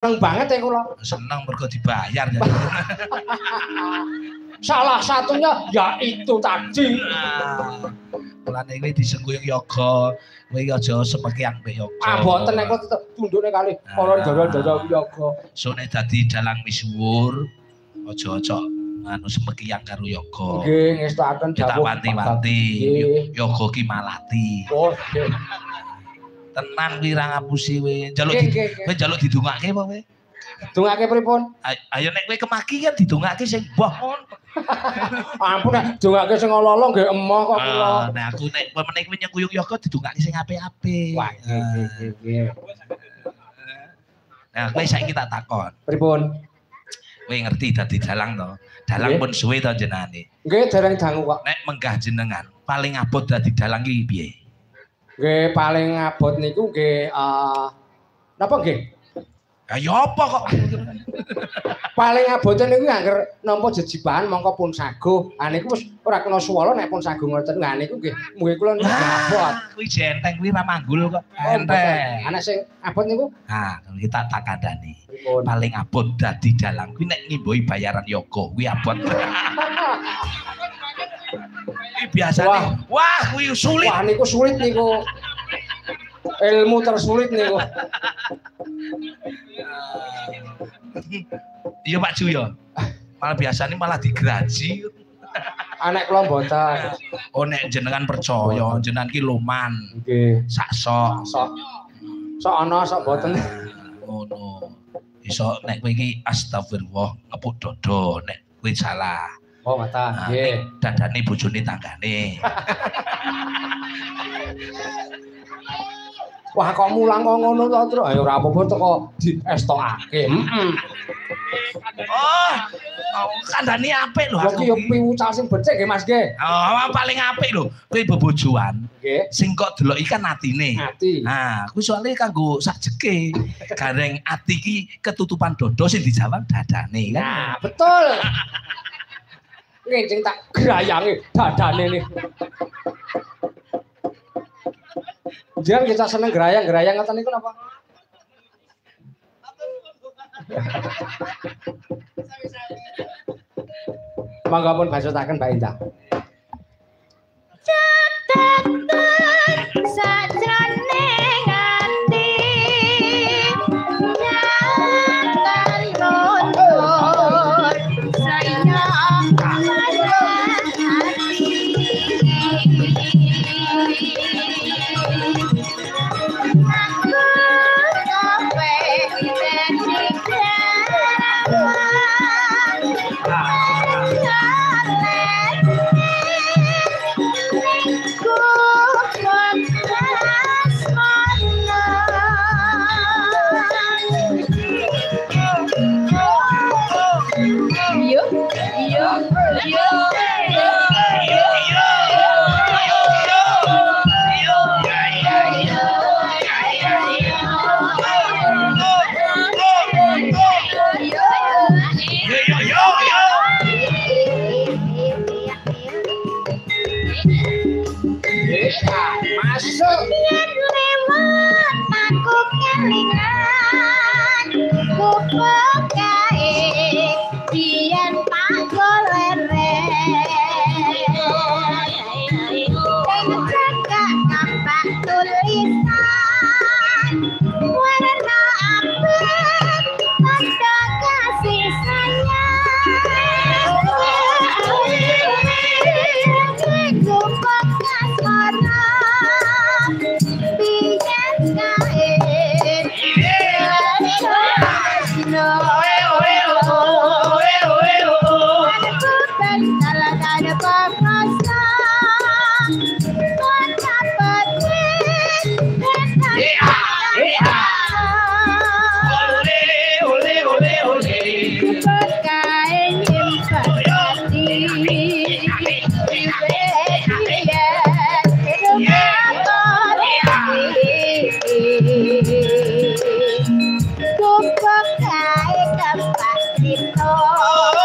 Seneng banget ya kula. Seneng mergo dibayar ya. Salah satunya ya itu tadi. Mulane kuwi disengkuyung yoga, kowe iki aja sepekian mbek yoga. Ah mboten nek kok tetep tundukne kali para dodol-dodol yoga. Sone dadi dalang misuwur, aja-aja anu sepekian karo yoga. Nggih, ngestaken dawuh. Kita wanti-wanti yoga ki malati. Oh, nggih. Tenan kuwi ra ngapusi kowe. Njaluk didongake apa kowe? Dongake pripun? Ayo nek kowe kemaki kan didongake sing mbah. Ampun nek dongake sing lolo nggih emoh kok kula. Nah aku nek meneh kowe nyengkuyung yoga didongake sing apik-apik. Wah, nggih. Nah, kowe saiki tak takon. Pripun? Kowe ngerti dadi dalang to? Dalang pun suwe to jenengane. Nggih, dereng dangu kok. Nek menggah jenengan, paling abot dadi dalang ki piye? Nggih paling abot niku nggih napa nggih? Ya apa kok? Paling abote niku angger nampa jejibahan mongko pun saguh. Ah niku wis ora kena swala nek pun saguh ngoten. Nah niku nggih mugi kula niku abot. Kuwi jenteng kuwi ra manggul kok. Enteng. Ana sing abot niku? Nah, kita tak kandhani. Paling abot dadi dalang kuwi nek ngimbohi bayaran yoga kuwi abot. Biasane wah kuwi sulit. Wah niku sulit niku. Ilmu tersulit niku. Iya Pak Ju ya. Malah biasanya malah digraji. Anek kula mboten. Oh nek jenengan percaya, jenengan ki luman. Nggih. Sak sok. Sok ana sok mboten. Ngono. Iso nek kowe iki astagfirullah ngepuk dodo nek kowe salah. Oh, mata. Nggih. Dadane bojone tanggane. Wah, kok mulang kok ngono to, Tru? Ayo ora apa-apa teko diestokake. Oh, kandhane apik lho. Lha ki yo piwucal sing becik nggih, Mas nggih. Oh, paling apik lho. Kowe bebojoan. Nggih. Sing kok delok ikan atine. Ati. Nah, kuwi soalé kanggo sajeke. Gareng ati ki ketutupan dodo sing dijawab dadane. Nah, betul. Ngencing tak grayangi dadane nih. Jangan kita seneng gerayang ngoten niku napa? Mangga pun basutaken Mbak Indah. Catetan sajroning ati nyatan nuntun saya Masuk. Yen lewat aku kelingan kupok kae yen tak golere ing cekak kampak tulisan warna abang tanda kasih sayang kupok asmara Oh